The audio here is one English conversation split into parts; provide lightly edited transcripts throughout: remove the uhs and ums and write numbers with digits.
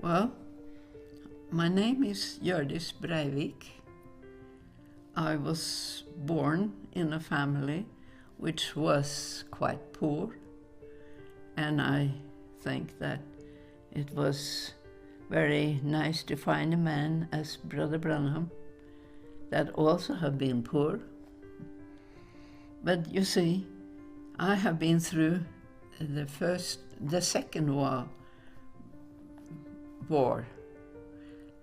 Well, my name is Hjordis. I was born in a family which was quite poor, and I think that it was very nice to find a man as Brother Branham that also have been poor. But you see, I have been through the second war,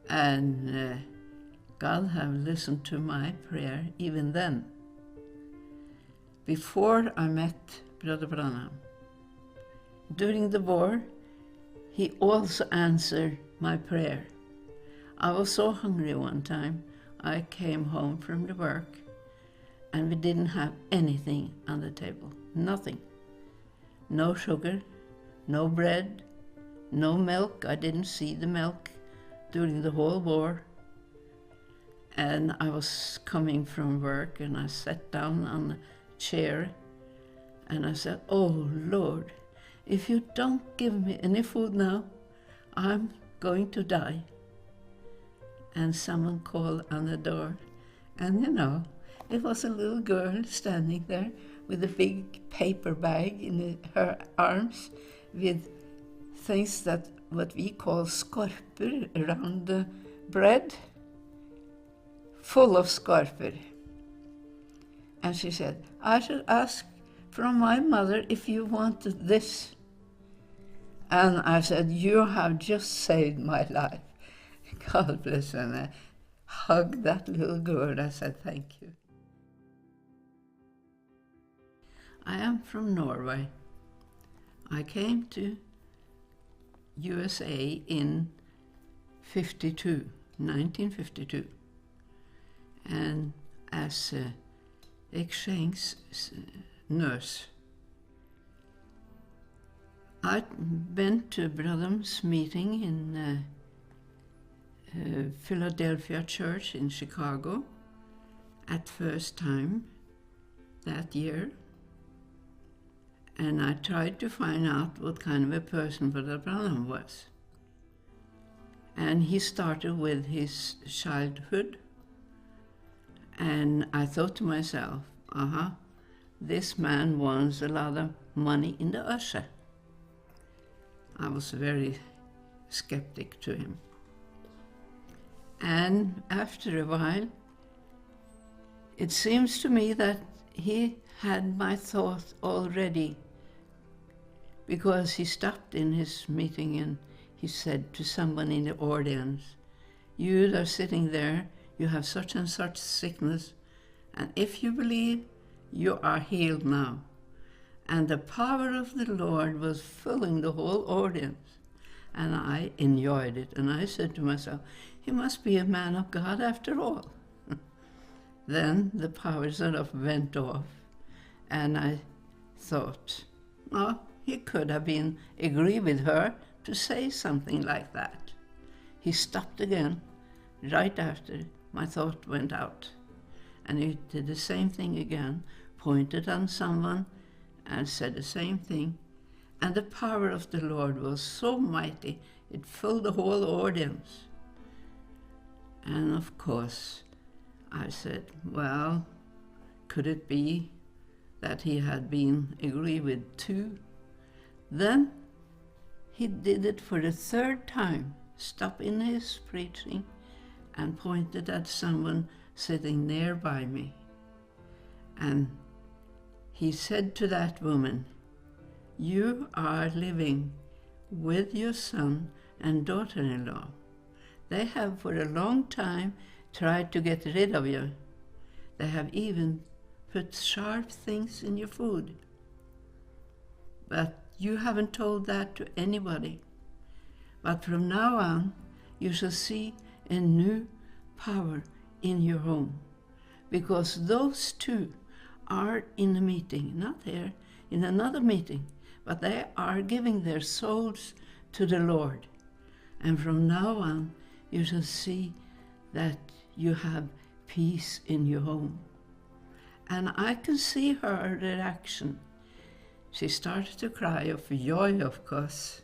and God have listened to my prayer even then. Before I met Brother Branham, during the war, he also answered my prayer. I was so hungry one time, I came home from the work, and we didn't have anything on the table, nothing. No sugar, no bread, no milk. I didn't see the milk during the whole war. And I was coming from work, and I sat down on a chair, and I said, "Oh Lord, if you don't give me any food now, I'm going to die." And someone called on the door, and it was a little girl standing there with a big paper bag in her arms with things that what we call skorper around the bread, full of skorper. And she said, "I should ask from my mother if you wanted this." And I said, "You have just saved my life." God bless her. And I hugged that little girl. I said, "Thank you." I am from Norway. I came to USA in 1952, and as an exchange nurse. I went to Branham's meeting in Philadelphia Church in Chicago at first time that year, and I tried to find out what kind of a person Brother Branham was. And he started with his childhood, and I thought to myself, this man wants a lot of money in the usher. I was very skeptic to him. And after a while, it seems to me that he had my thought already, because he stopped in his meeting and he said to someone in the audience, "You that are sitting there, you have such and such sickness, and if you believe, you are healed now." And the power of the Lord was filling the whole audience, and I enjoyed it. And I said to myself, he must be a man of God after all. Then the power sort of went off, and I thought, he could have been agree with her to say something like that. He stopped again right after my thought went out, and he did the same thing again, pointed on someone and said the same thing, and the power of the Lord was so mighty, it filled the whole audience. And of course, I said, well, could it be that he had been agree with too? Then he did it for the third time, stopped in his preaching and pointed at someone sitting nearby me. And he said to that woman, "You are living with your son and daughter-in-law. They have for a long time tried to get rid of you. They have even put sharp things in your food. But you haven't told that to anybody. But from now on, you shall see a new power in your home, because those two are in a meeting, not here, in another meeting, but they are giving their souls to the Lord. And from now on, you shall see that you have peace in your home." And I can see her reaction. She started to cry of joy, of course.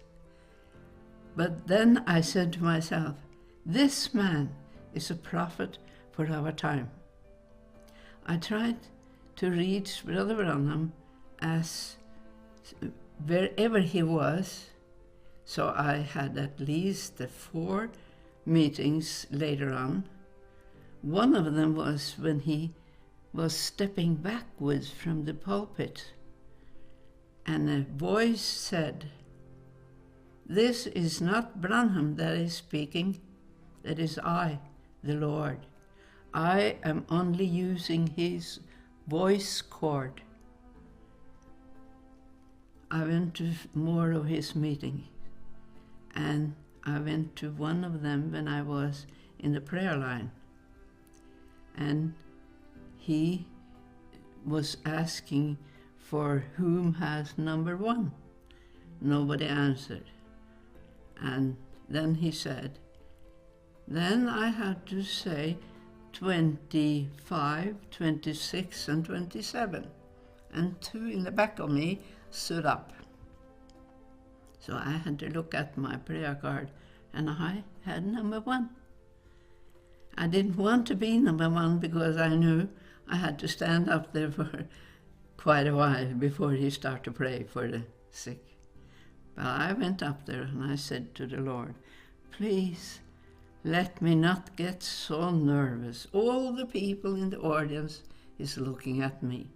But then I said to myself, this man is a prophet for our time. I tried to reach Brother Branham as wherever he was, so I had at least 4 meetings later on. One of them was when he was stepping backwards from the pulpit, and a voice said, "This is not Branham that is speaking, that is I, the Lord. I am only using his voice cord." I went to more of his meetings, and I went to one of them when I was in the prayer line. And he was asking for whom has number 1. Nobody answered. And then he said, then I had to say 25, 26, and 27. And 2 in the back of me stood up. So I had to look at my prayer card, and I had number 1. I didn't want to be number 1 because I knew I had to stand up there for quite a while before he started to pray for the sick. But I went up there and I said to the Lord, please let me not get so nervous. All the people in the audience is looking at me.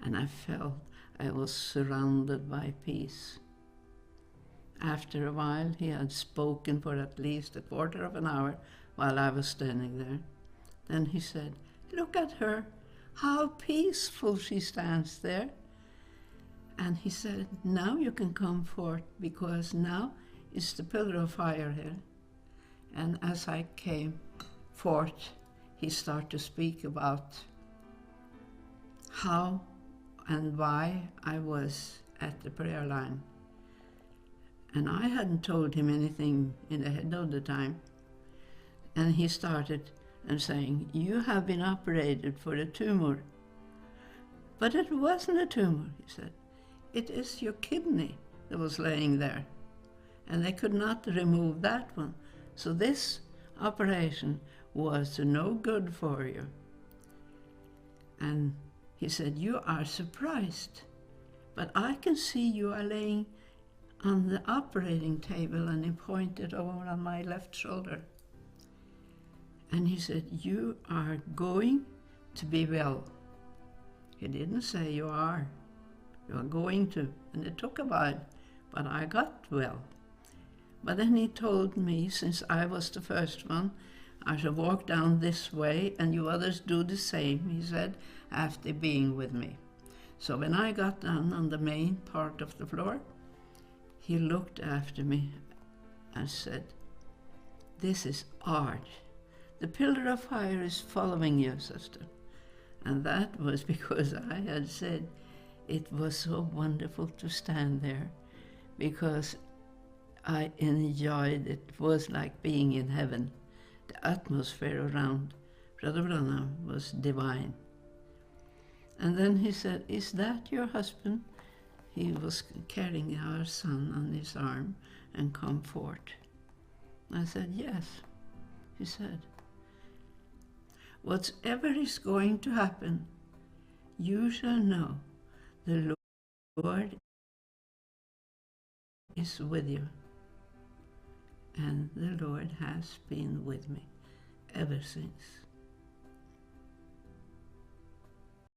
And I felt I was surrounded by peace. After a while, he had spoken for at least a quarter of an hour while I was standing there. Then he said, look at her, how peaceful she stands there. And he said, now you can come forth, because now is the pillar of fire here. And as I came forth, he started to speak about how and why I was at the prayer line. And I hadn't told him anything in the head of the time. And he started and saying, you have been operated for a tumor. But it wasn't a tumor, he said. It is your kidney that was laying there. And they could not remove that one. So this operation was no good for you. And he said, you are surprised, but I can see you are laying on the operating table, and he pointed over on my left shoulder. And he said, you are going to be well. He didn't say you are going to. And it took a while, but I got well. But then he told me, since I was the first one, I should walk down this way and you others do the same, he said, after being with me. So when I got down on the main part of the floor, he looked after me and said, this is art. The pillar of fire is following you, sister. And that was because I had said it was so wonderful to stand there, because I enjoyed it. It was like being in heaven. The atmosphere around Brother Branham was divine. And then he said, is that your husband? He was carrying our son on his arm and come forth. I said, yes. He said, whatever is going to happen, you shall know the Lord is with you. And the Lord has been with me ever since.